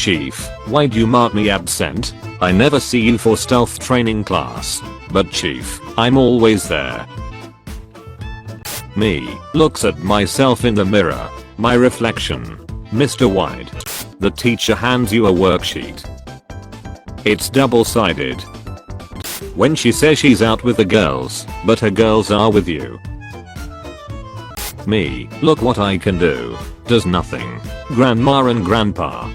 Chief, why'd you mark me absent? I never see you for stealth training class. But Chief, I'm always there. Me, looks at myself in the mirror. My reflection. Mr. White. The teacher hands you a worksheet. It's double-sided. When she says she's out with the girls, but her girls are with you. Me, look what I can do. Does nothing. Grandma and grandpa.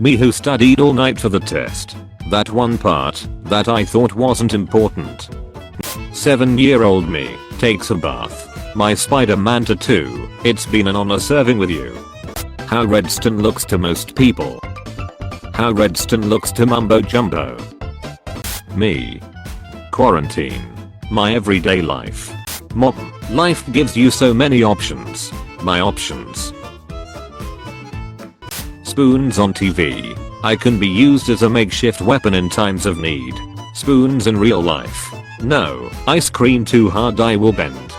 Me who studied all night for the test. That one part that I thought wasn't important. 7-year-old me takes a bath. My Spider-Man tattoo. It's been an honor serving with you. How Redstone looks to most people. How Redstone looks to Mumbo Jumbo. Me. Quarantine. My everyday life. Mom, life gives you so many options. My options. Spoons on TV. I can be used as a makeshift weapon in times of need. Spoons in real life. No, ice cream too hard I will bend.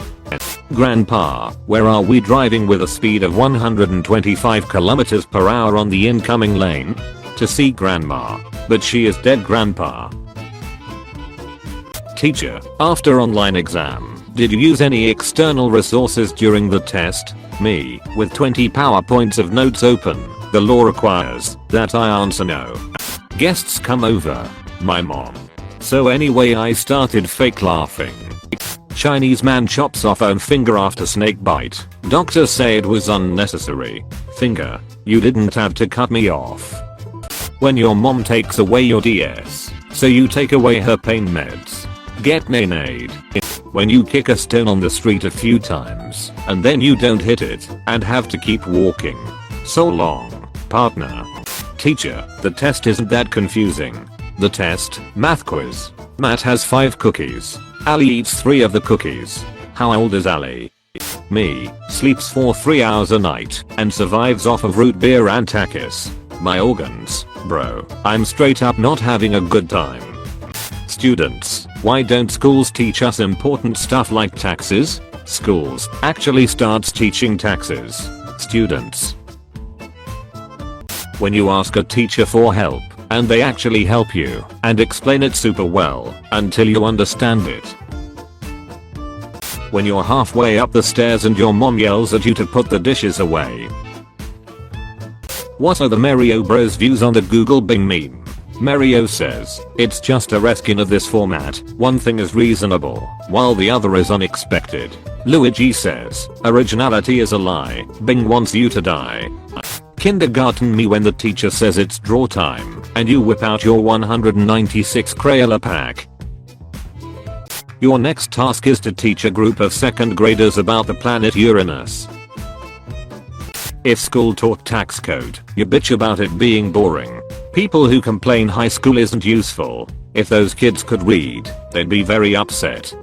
Grandpa, where are we driving with a speed of 125 km per hour on the incoming lane? To see grandma. But she is dead, grandpa. Teacher, after online exam, did you use any external resources during the test? Me, with 20 PowerPoints of notes open. The law requires that I answer no. Guests come over. My mom. So anyway I started fake laughing. Chinese man chops off own finger after snake bite. Doctors say it was unnecessary. Finger, you didn't have to cut me off. When your mom takes away your DS, so you take away her pain meds. Get nay-nayed. When you kick a stone on the street a few times, and then you don't hit it, and have to keep walking. So long, partner. Teacher, the test isn't that confusing. The test, math quiz. Matt has 5 cookies. Ali eats 3 of the cookies. How old is Ali? Me, sleeps for 3 hours a night, and survives off of root beer and takis. My organs, bro, I'm straight up not having a good time. Students, why don't schools teach us important stuff like taxes? Schools actually starts teaching taxes. Students. When you ask a teacher for help, and they actually help you, and explain it super well, until you understand it. When you're halfway up the stairs and your mom yells at you to put the dishes away. What are the Mario Bros views on the Google Bing meme? Mario says, it's just a reskin of this format, one thing is reasonable, while the other is unexpected. Luigi says, originality is a lie, Bing wants you to die. Kindergarten me when the teacher says it's draw time, and you whip out your 196 Crayola pack. Your next task is to teach a group of 2nd graders about the planet Uranus. If school taught tax code, you bitch about it being boring. People who complain high school isn't useful. If those kids could read, they'd be very upset.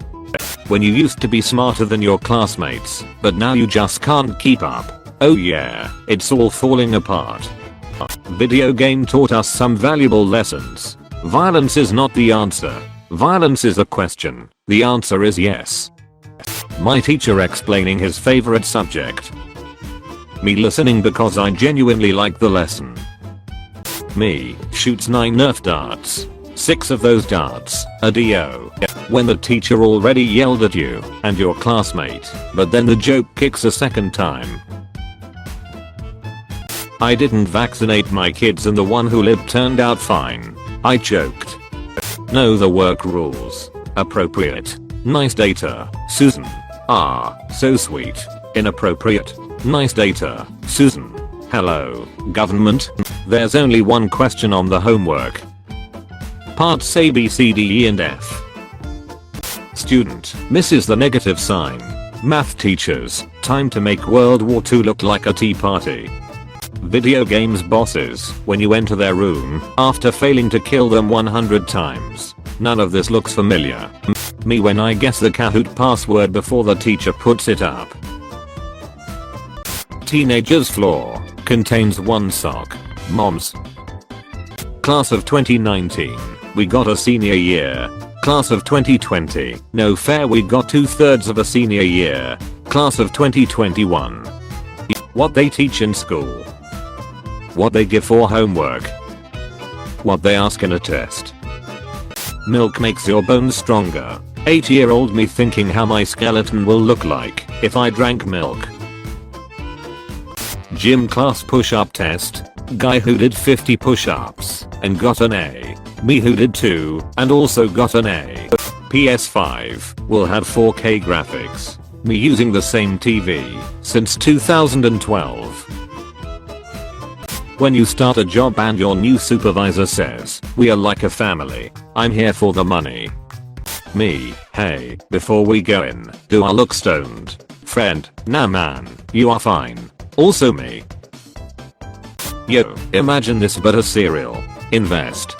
When you used to be smarter than your classmates, but now you just can't keep up. Oh yeah, it's all falling apart. Video game taught us some valuable lessons. Violence is not the answer. Violence is a question. The answer is yes. My teacher explaining his favorite subject. Me listening because I genuinely like the lesson. Me shoots 9 Nerf darts. 6 of those darts are DO. When the teacher already yelled at you and your classmate, but then the joke kicks a second time. I didn't vaccinate my kids and the one who lived turned out fine. I choked. Know the work rules. Appropriate. Nice data, Susan. Ah, so sweet. Inappropriate. Nice data, Susan. Hello, government. There's only one question on the homework. Parts A, B, C, D, E and F. Student misses the negative sign. Math teachers, time to make World War II look like a tea party. Video games bosses, when you enter their room, after failing to kill them 100 times. None of this looks familiar. Me when I guess the Kahoot password before the teacher puts it up. Teenager's floor contains 1 sock. Moms. Class of 2019, we got a senior year. Class of 2020, no fair, we got 2/3 of a senior year. Class of 2021. What they teach in school. What they give for homework. What they ask in a test. Milk makes your bones stronger. 8-year-old me thinking how my skeleton will look like if I drank milk. Gym class push-up test. Guy who did 50 push-ups and got an A. Me who did 2 and also got an A. PS5 will have 4K graphics. Me using the same TV since 2012. When you start a job and your new supervisor says, "We are like a family. I'm here for the money." Me, "Hey, before we go in, do I look stoned?" Friend, "Nah man, you are fine." Also me. Yo, imagine this but a cereal. Invest.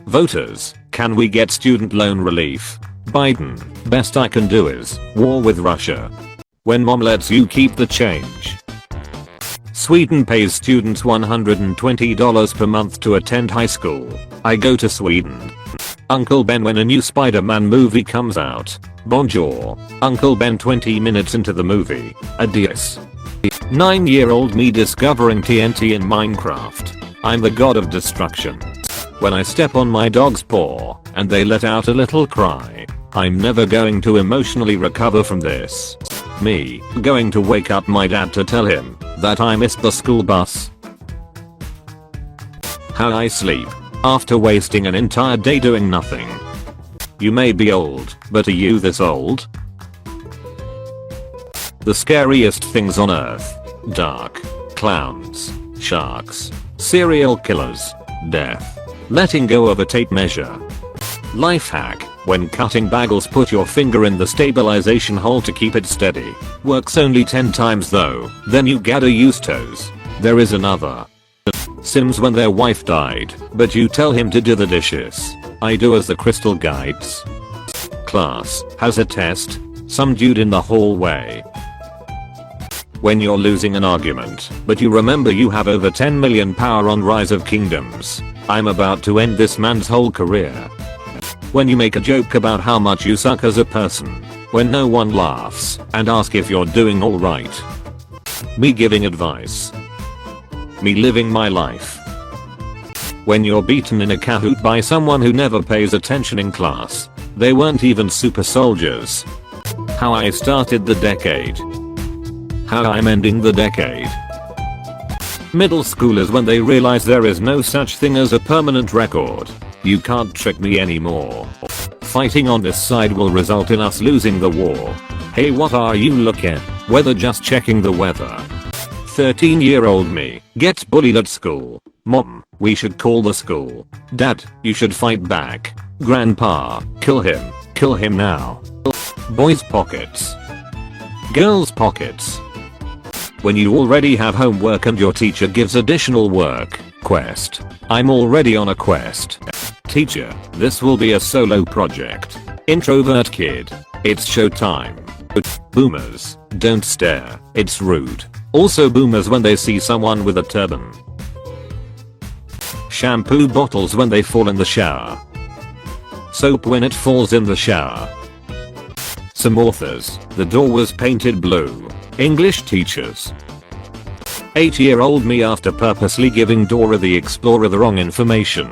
Voters, can we get student loan relief? Biden, best I can do is war with Russia. When mom lets you keep the change. Sweden pays students $120 per month to attend high school. I go to Sweden. Uncle Ben when a new Spider-Man movie comes out. Bonjour, Uncle Ben 20 minutes into the movie. Adios. 9-year-old me discovering TNT in Minecraft. I'm the god of destruction. When I step on my dog's paw and they let out a little cry, I'm never going to emotionally recover from this. Me, going to wake up my dad to tell him that I missed the school bus. How I sleep after wasting an entire day doing nothing. You may be old, but are you this old? The scariest things on earth. Dark. Clowns. Sharks. Serial killers. Death. Letting go of a tape measure. Life hack. When cutting bagels, put your finger in the stabilization hole to keep it steady. Works only 10 times though, then you gotta use toes. There is another. Sims when their wife died, but you tell him to do the dishes. I do as the crystal guides. Class has a test. Some dude in the hallway. When you're losing an argument, but you remember you have over 10 million power on Rise of Kingdoms. I'm about to end this man's whole career. When you make a joke about how much you suck as a person, when no one laughs, and ask if you're doing alright. Me giving advice. Me living my life. When you're beaten in a Kahoot by someone who never pays attention in class. They weren't even super soldiers. How I started the decade. How I'm ending the decade. Middle schoolers when they realize there is no such thing as a permanent record. You can't trick me anymore. Fighting on this side will result in us losing the war. Hey, what are you looking? Weather, just checking the weather. 13-year-old me gets bullied at school. Mom, we should call the school. Dad, you should fight back. Grandpa, kill him now. Boys' pockets. Girls' pockets. When you already have homework and your teacher gives additional work. Quest. I'm already on a quest. Teacher, this will be a solo project. Introvert kid. It's showtime. Boomers, don't stare, it's rude. Also boomers when they see someone with a turban. Shampoo bottles when they fall in the shower. Soap when it falls in the shower. Some authors, the door was painted blue. English teachers. 8-year-old me after purposely giving Dora the Explorer the wrong information.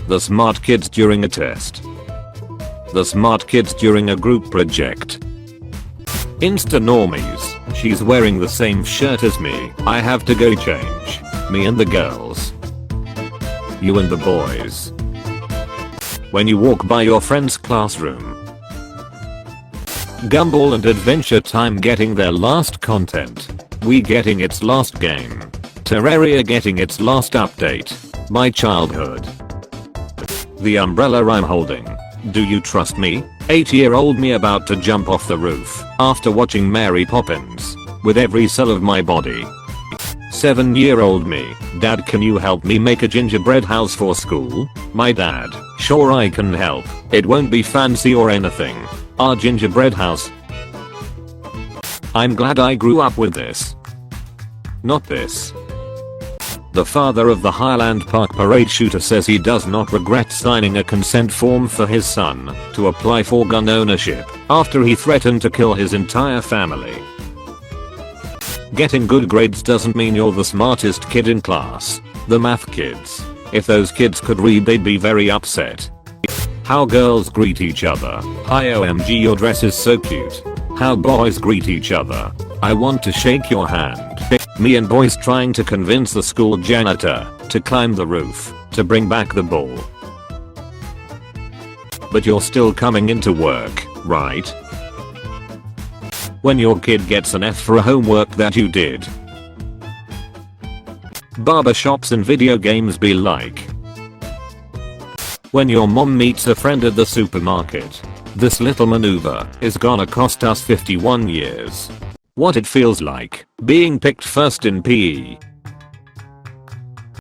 The smart kids during a test. The smart kids during a group project. Insta normies, she's wearing the same shirt as me, I have to go change. Me and the girls. You and the boys. When you walk by your friend's classroom. Gumball and Adventure Time getting their last content. We getting its last game. Terraria getting its last update. My childhood. The umbrella I'm holding. Do you trust me? 8-year-old me about to jump off the roof after watching Mary Poppins with every cell of my body. 7-year-old me. Dad, can you help me make a gingerbread house for school? My dad. Sure, I can help. It won't be fancy or anything. Our gingerbread house. I'm glad I grew up with this. Not this. The father of the Highland Park parade shooter says he does not regret signing a consent form for his son to apply for gun ownership after he threatened to kill his entire family. Getting good grades doesn't mean you're the smartest kid in class. The math kids. If those kids could read, they'd be very upset. How girls greet each other. Hi OMG, your dress is so cute. How boys greet each other. I want to shake your hand. Me and boys trying to convince the school janitor to climb the roof to bring back the ball. But you're still coming into work, right? When your kid gets an F for a homework that you did. Barbershops and video games be like. When your mom meets a friend at the supermarket. This little maneuver is gonna cost us 51 years. What it feels like being picked first in PE.